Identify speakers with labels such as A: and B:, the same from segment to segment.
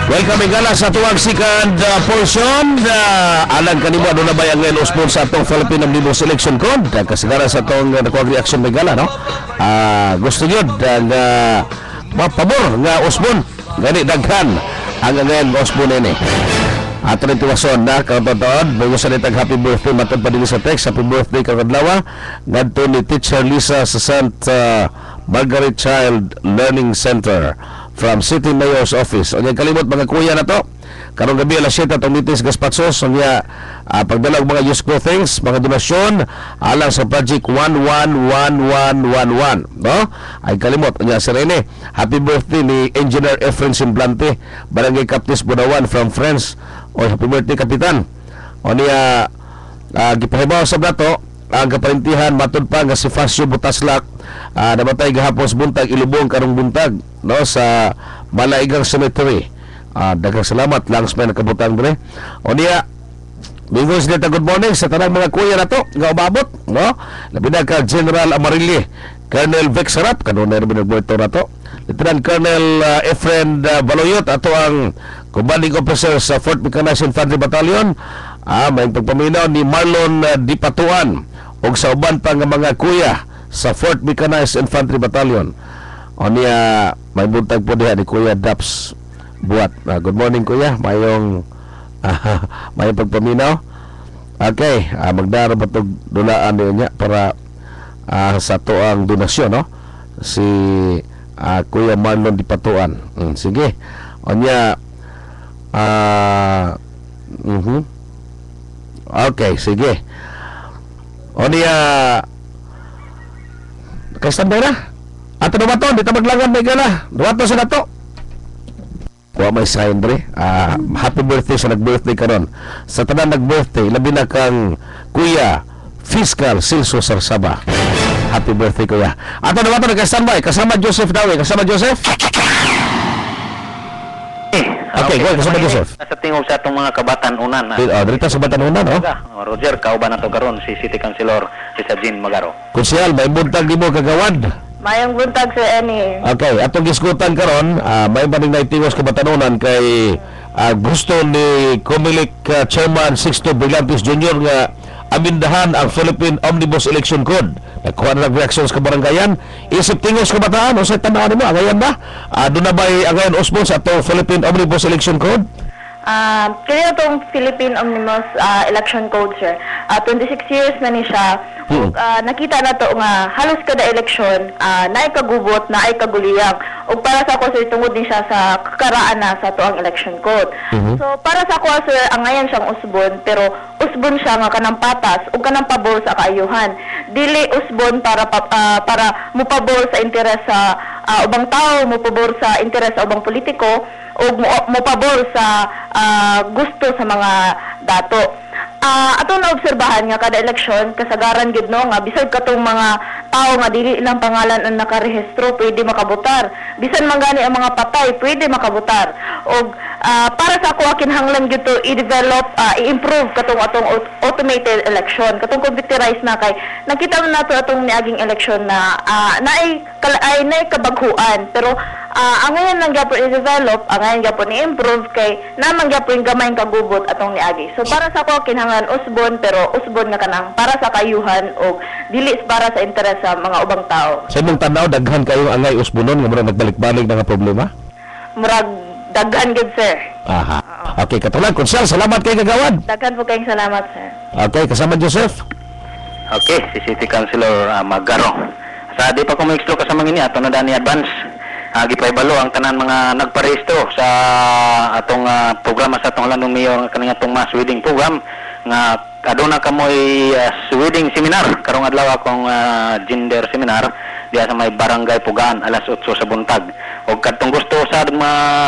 A: Welcome igala sa tuwag second portion. Alang kanimo ano na ba ang ngayon usbon sa atong Philippine Omnibus Election Code? Kasigara sa atong nakuha reaction may gala, no? Gusto yun nga mapabor nga usbon. Gani daghan ang ngayon usbon ini. Ato rin tiwason na kautotoon. Bago sa nitag happy birthday matod pa din sa text. Happy birthday kakadlawa. Ngadto ni Teacher Lisa sa St. Margaret Child Learning Center from City Mayor's Office. O niya kalimot mga kuya na to. Karong gabi alas 7 atong mitis gaspatsos. O niya pagdala og mga useful things, mga donasyon alang sa Project 111111. No? Ay kalimot. O niya si Rene. Happy birthday ni Engineer Efren Simblante, Barangay Captis Budawan from Friends. O happy birthday Kapitan. O niya gipahibaw sa blato ang kaparintihan matod pa nga si Fasio Butaslak namatay gahapon sa buntag ilubong karong buntag, no, sa Malaigang Cemetery. Daghang salamat lang sa nakabutang dire. O niya mingos nita good morning sa tanang mga kuya na to nga umabot, no, labi na ka General Amarilli, Colonel Vic Sarap kanunay rin nagbuerto na to, Lieutenant Colonel Efren Baloyot ato ang commanding officer sa 4th Mechanized Infantry Battalion. May pagpaminaw ni Marlon Dipatuan o sa uban pa nga mga kuya sa 4th Mechanized Infantry Battalion. O niya may buntag po diha ni Kuya Daps Buat. Good morning kuya, mayong mayong pagpaminaw. Okay, magdaro ba itong dulaan niya para sa to ang donasyon, no? Si Kuya Marlon Dipatuan. Sige. O niya okay, sige. O niya kay-standby na. Ato na ba to? Di ta maglangan may gala. Duwato sa na to. Kuha may sign bre. Happy birthday sa nag-birthday karon. Sa tanan nag-birthday, labi na kang Kuya Fiscal Silso Sarsaba. Happy birthday kuya. Ato na ba to? Nag-standby. Kasama Joseph Dawe. Kasama Joseph? Okay, go kasama Joseph.
B: Sa tingog sa itong mga kabatan-unan.
A: Dito sa Batan-unan, no?
B: Roger, kauban na to karon si City Councilor si Sajin Magaro.
A: Kusyal, may buntag di mo kagawad.
C: Mayang buntag sa ani.
A: Okay, atong giskutan karon, may maning naitingos ka Batanunan kay gusto ni Comelec Chairman Sixto Brillantes Jr. nga amindahan ang Philippine Omnibus Election Code. Nagkuha na reactions ka barangayan. Isip tingos ka bataan o sa tanawan mo, agayan ba? Doon na ba agayan usbon sa itong Philippine Omnibus Election Code?
C: Kaya itong Philippine Omnibus Election Code, sir. 26 years na ni siya. Nakita na to nga halos kada eleksyon naay kagubot, naay kaguliyang. O para sa ako, sir, tungod din siya sa kakaraan na sa to ang election code. So, para sa ako, sir, ang ngayon siyang usbon, pero usbon siya nga kanang patas o kanang pabor sa kaayuhan. Dili usbon para mupabor sa interes sa ubang tao, mupabor sa interes sa ubang politiko, o mupabor sa gusto sa mga dato. Atong naobserbahan nga kada eleksyon kasagaran gid no nga bisag katong mga tao nga dili ilang pangalan ang nakarehistro pwede makabotar, bisan man gani ang mga patay pwede makabotar. Og para sa ako kinahanglan gyud to i-develop, i-improve katong atong automated election, katong computerized na kay nakita man nato atong niaging election na naay kabaghuan, pero ang ngayon lang gyapon i-develop, ang ngayon gyapon i-improve kay naman gyapon gamay kagubot atong niagi. So para sa ako kinahanglan usbon, pero usbon nga kanang para sa kayuhan o dili para sa interes sa mga ubang tao.
A: Sa imong tanaw daghan kayo angay usbonon nga murag nagbalik-balik nga problema?
C: Murag daghan gid, sir.
A: Aha. Okay, katulang konsyal, salamat kay kagawad.
C: Daghan po kayong salamat, sir.
A: Okay, kasama Joseph.
B: Okay, si City Councilor Magaro. Sa di pa ko ma-explore kasama ngini ato na dani advance. Gipaibalo ang tanan mga nagparehistro sa atong programa sa atong landong mayor nga kaning atong mass wedding program nga aduna kamoy wedding seminar karong adlaw akong gender seminar diya sa may barangay Pugaan alas 8 sa buntag. Og kadtong gusto sa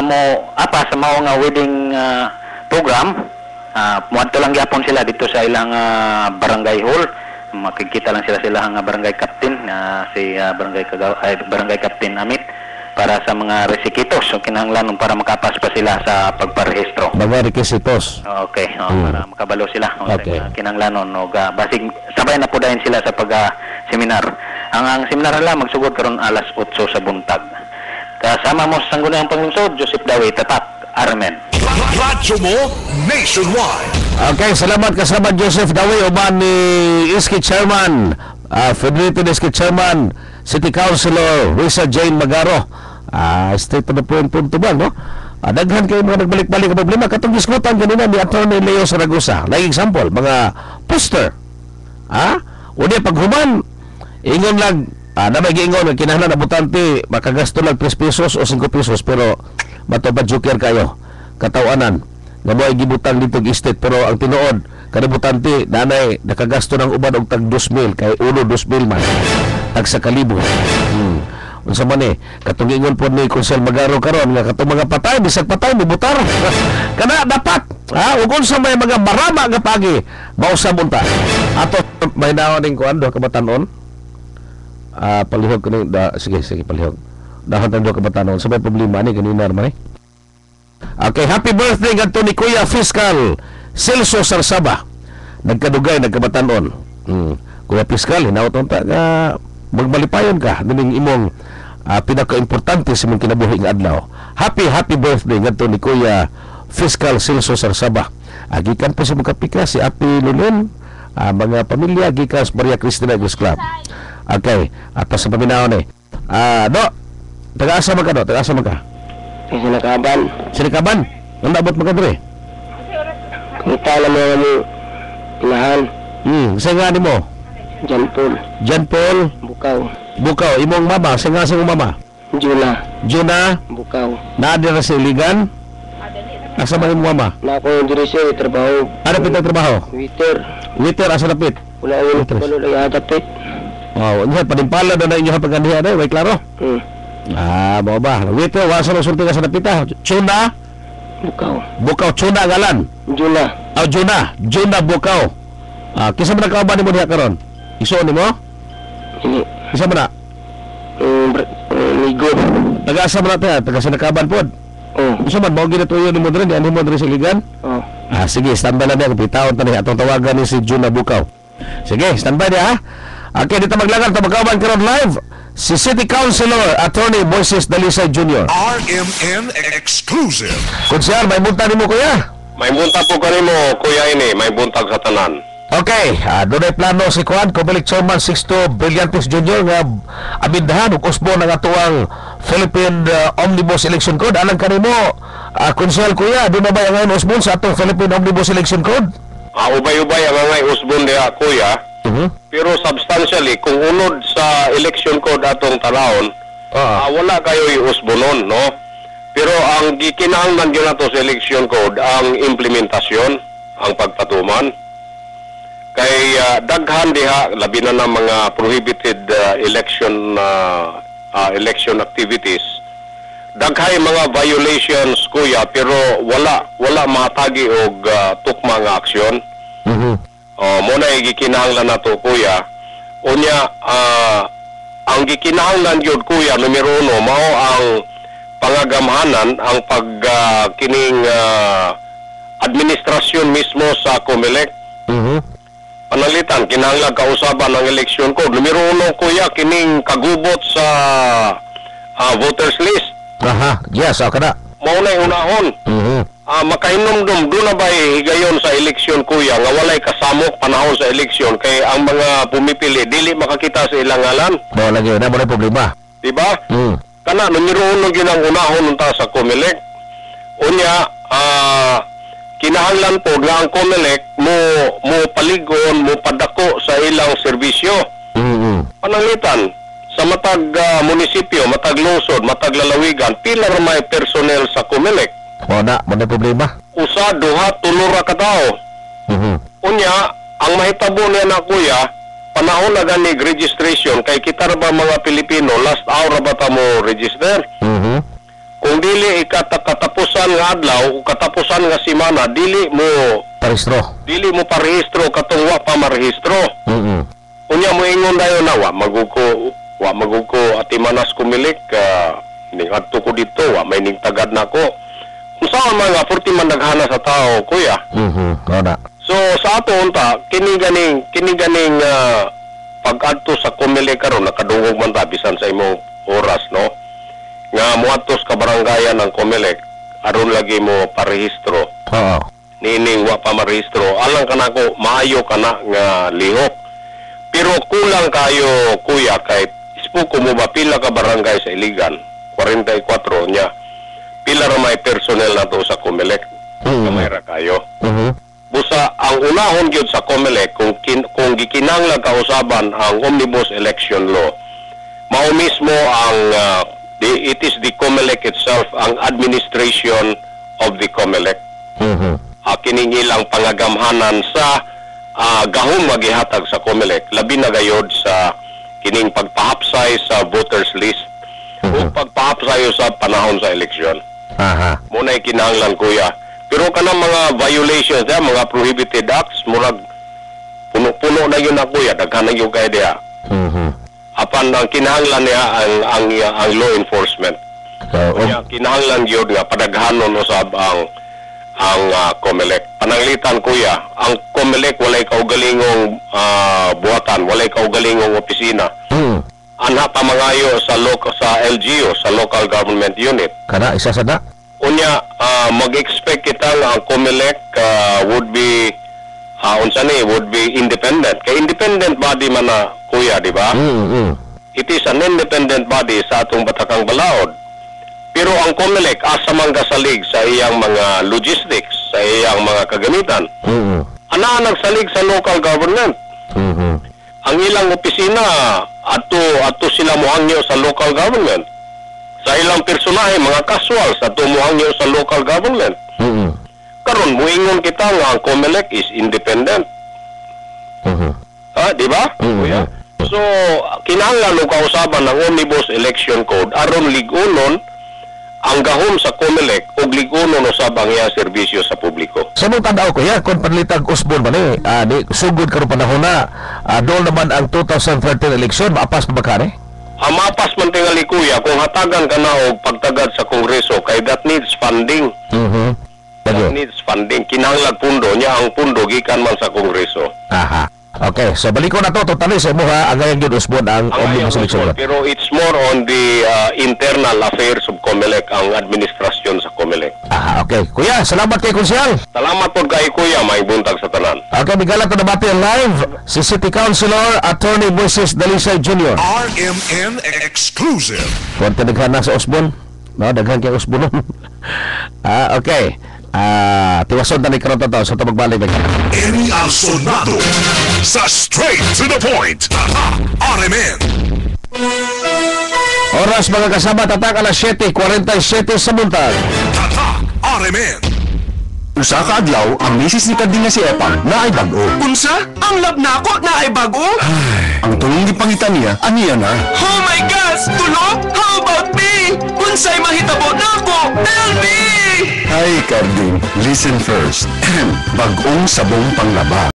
B: mo apa sa mao nga wedding program, muadto lang gyapon sila dito sa ilang barangay hall. Makikita lang sila nga barangay captain si barangay captain Amit para sa mga resikitos o kinahanglan para makapas pa sila sa pagparehistro.
A: Mga requisitos.
B: Okay, para makabalo sila.
A: Okay.
B: Kinahanglan o basig sabay na po dahin sila sa pag-seminar. Ang seminar nila magsugod karon alas 8 sa buntag. Kasama mo sa sangguniang panglungsod, Joseph Dawe Tatak. Armen.
D: Radyo mo nationwide.
A: Okay, salamat kasama Joseph Dawi uban ni Iski Chairman, Federated Iski Chairman, City Councilor Risa Jane Magaro. Straight to the point ba, no? Daghan kayo mga nagbalik-balik ang problema. Katong diskutan kanina ni Atty. Leo Saragosa. Like example, mga poster. Uni paghuman, ingon lang, na may giingon, kinahanglan na butante, makagasto lang 3 pesos o 5 pesos, pero matubad joker kayo. Katawanan, nga mo ay gibutang dito estate, pero ang tinuod, kada butante, nanay, nakagasto ng uban og tag 2,000, kay ulo 2,000 man, tag sa kalibo. Unsa man katong ingon po ni Konsel Magaro karon nga katong mga patay bisag patay mibutar kana dapat ug unsa may mga marama nga pagi mausab unta ato may naoning kuan do kabatanon palihog ko ni sige palihog dahon tan do kabatanon sa may problema ni kanina man okay, happy birthday ngadto ni Kuya Fiscal Celso Sarsaba nagkadugay nagkabatanon Kuya Fiscal hinaut unta nga magbalipayon ka dining imong pinaka-importante sa mong kinabuhi nga adlaw. Happy birthday ngadto ni Kuya Fiscal Celso Sarsaba. Gikan po sa mga kapika si Api Lulun, mga pamilya gikan sa Maria Cristina Girls Club. Okay, ato sa paminaw ni. Taga-asa man ka do? Taga-asa man ka?
E: Sinakaban.
A: Sinakaban? Ang dapat magkadre?
E: Kumita na mga mo inahan.
A: Sa nga ni mo?
E: John Paul.
A: Bukaw, imong mama, sa nga sa imong mama? Juna,
E: Bukaw.
A: Naadira sa iligan? Asa man imong mama?
E: Na ako yung diri siya, trabaho.
A: Ano pit ang trabaho? Waiter, asa na pit?
E: Wala yung palo lang atapit.
A: Ano, panimpala na inyo pagkandihan ay, way klaro? Mo ba? Waiter, wasa na sulti ka sa napita? Juna? Bukaw, Juna galan? Juna, Bukaw. Kisa man nakauban ni mo diha karon? Iso ni mo?
E: Ini.
A: Kisa man na?
E: Ligo.
A: Taga-asa man natin, taga-sinakaban po. Iso man, mao ginatuyo ni mo drin, di ano mo drin sa ligan? Sige, standby lang niya, pitawon tani, atong tawagan ni si Juna Bukaw. Sige, standby niya Okay, dito maglagan, tabagawan karon live, si City Councilor Attorney Moises Dalisay Jr.
D: RMN Exclusive.
A: Kunsiyar, may bunta ni mo kuya?
F: May buntag po kanimo, kuya ini, may buntag sa tanan.
A: Okay, doon ay plano si Kuan, Comelec Chairman Sixto Brillantes Jr. nga amindahan ug usbo ng atuang Philippine Omnibus Election Code. Alang kanimo, Kunsel kuya, doon na ba ang usbon sa atong Philippine Omnibus Election Code?
F: Ubay-ubay ang ngay usbon diha, kuya. Pero substantially, kung unod sa election code atong tanawon, wala kayo i-usbonon, no? Pero ang gikinahanglan gyud nato sa election code ang implementasyon, ang pagpatuman. Kay daghan diha labi na ng mga prohibited election activities. Daghay mga violations kuya pero wala mahatagi og tukma nga aksyon. Muna gikinahanglan nato kuya. Unya ang gikinahanglan gyud kuya numero 1 mao ang pangagamhanan ang kining administrasyon mismo sa Comelec. Panalitan, kinahanglan kausaban ng election code. Numero 1 kuya, kining kagubot sa voters list.
A: Yes, kada.
F: Maunay unahon. Makahinomdom, doon na ba higayon sa eleksyon kuya, nga walay kasamok panahon sa eleksyon, kay ang mga pumipili, dili makakita sa ilang ngalan.
A: Wala yun, na mo problema.
F: Diba? Kana, numero 1 yun ang unahon unta sa Comelec. Unya, kinahanglan po nga ang Comelec mo paligon, mo padako sa ilang serbisyo. Pananglitan, sa matag munisipyo, matag lungsod, matag lalawigan, pila ra may personnel sa Comelec.
A: Wala, wala problema.
F: Usa, duha, tulura ka tao. Unya, ang mahitabo niya na kuya, panahon na ganig registration, kay kita ra ba mga Pilipino, last hour ba ta mo register? Kung dili katapusan nga adlaw o katapusan nga semana, dili mo parehistro katong wa pa marehistro. Unya mo ingon dayon na wa maguko atimanas Comelec ning adto ko dito wa may ning tagad nako. Unsa man nga 40 man naghana sa tao kuya. So sa ato unta kini ganing pag-adto sa Comelec karon nakadungog man ta bisan sa imong oras no. Nga muadtos ka barangayan ng Comelec aron lagi mo parehistro.
A: Oo.
F: Nining wa pa marehistro, alang ka na ko, maayo ka na nga lihok. Pero kulang kayo, kuya, kahit ispuko mo ba, pila ka barangay sa Iligan? 44 niya. Pila ra may personnel na to sa Comelec. Kamay ra kayo. Busa, ang unahon gyud sa Comelec, kung gikinanglan kausaban ang Omnibus Election Law, mao mismo ang, it is the Comelec itself, ang administration of the Comelec. Kining ilang pangagamhanan sa gahong magihatag sa Comelec, labi na gayod sa kining pagpahapsay sa voters list o pagpahapsay sa panahon sa eleksyon. Muna kinahanglan, kuya. Pero kanang mga violations, mga prohibited acts, murag puno-puno na yun na, kuya. Daghan na yun kayo diya. Apan ang kinahanglan niya ang law enforcement. Kaya kinahanglan yun nga padaghanon usab ang Comelec. Pananglitan, kuya, ang Comelec walay kaugalingong buhatan, walay kaugalingong opisina. Anha pa mangayo sa LGU, sa local government unit.
A: Kana isa sada.
F: Unya mag-expect kita nga ang Comelec would be would be independent. Kay independent body man na, kuya, di ba? It is an independent body sa atong Batakang Balaod. Pero ang Comelec asa man kasalig sa iyang mga logistics, sa iyang mga kagamitan. Ana nagsalig sa local government. Ang ilang opisina ato sila mohangyo sa local government. Sa ilang personahe, mga casuals ato mohangyo sa local government. Karon muingon kita nga ang Comelec is independent. Di ba? Kuya? So kinahanglan og kausaban ng Omnibus Election Code aron ligunon ang gahom sa Comelec ug ligunon usab ang iya serbisyo sa publiko.
A: Sa mong tanaw ko ya, kung panlitag usbon man di sugod karon panahon na, doon naman ang 2013 election, maapas pa ba ka ni?
F: Mapas man tingali, kuya, kung hatagan ka na og pagtagad sa Kongreso, kay that needs funding. That needs funding. Kinahanglan pundo niya, ang pundo gikan man sa Kongreso.
A: Okay, so balik ko na to, totally sa mo ang ngayon yun usbon ang Omnibus Election.
F: Pero it's more on the internal affairs of Comelec, ang administrasyon sa Comelec.
A: Okay. Kuya, salamat kay Konsyal.
F: Salamat po kay kuya, may buntag sa tanan.
A: Okay, bigala ko nabati live si City Councilor Attorney Moises Dalisay Jr.
D: RMN Exclusive.
A: Kung tinaghan na sa usbon, no, daghan kay usbon. Okay. Tiwason na ni karon to sa tabagbalik.
D: Emi ang sonado sa straight to the point. RMN.
A: Oras mga kasama, tatak alas 7:47 sa buntag.
D: RMN.
G: Usa ka adlaw ang misis ni kadinga si Epang na ay bag-o.
H: Unsa? Ang lab na ako na ay bago?
G: Ang tulong gipangitan niya, aniya na.
H: Oh my gosh! Tulog? How about me? Unsay mahitabo na ako? Tell me!
G: Ay, Carding, listen first. Bag-ong sabong panglaba.